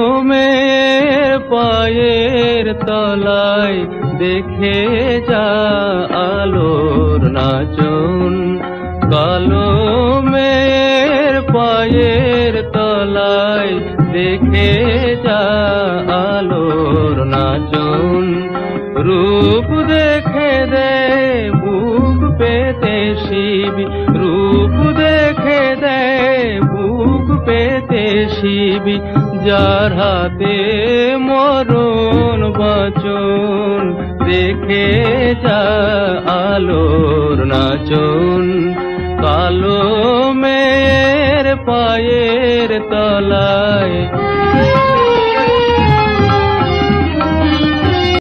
কলমের পায়ের তলায় দেখে যা আলোর নাচন, কলমের পায়ের তলায় দেখে যা আলোর নাচন। রূপ দেখে দে বুক পেতে শিবি, রূপ দেখে দে বুক পেতে শিবি, যার হাতে মরণ বচন দেখে যা আলোর নাচন। কালো মেয়ের পায়ের তলায়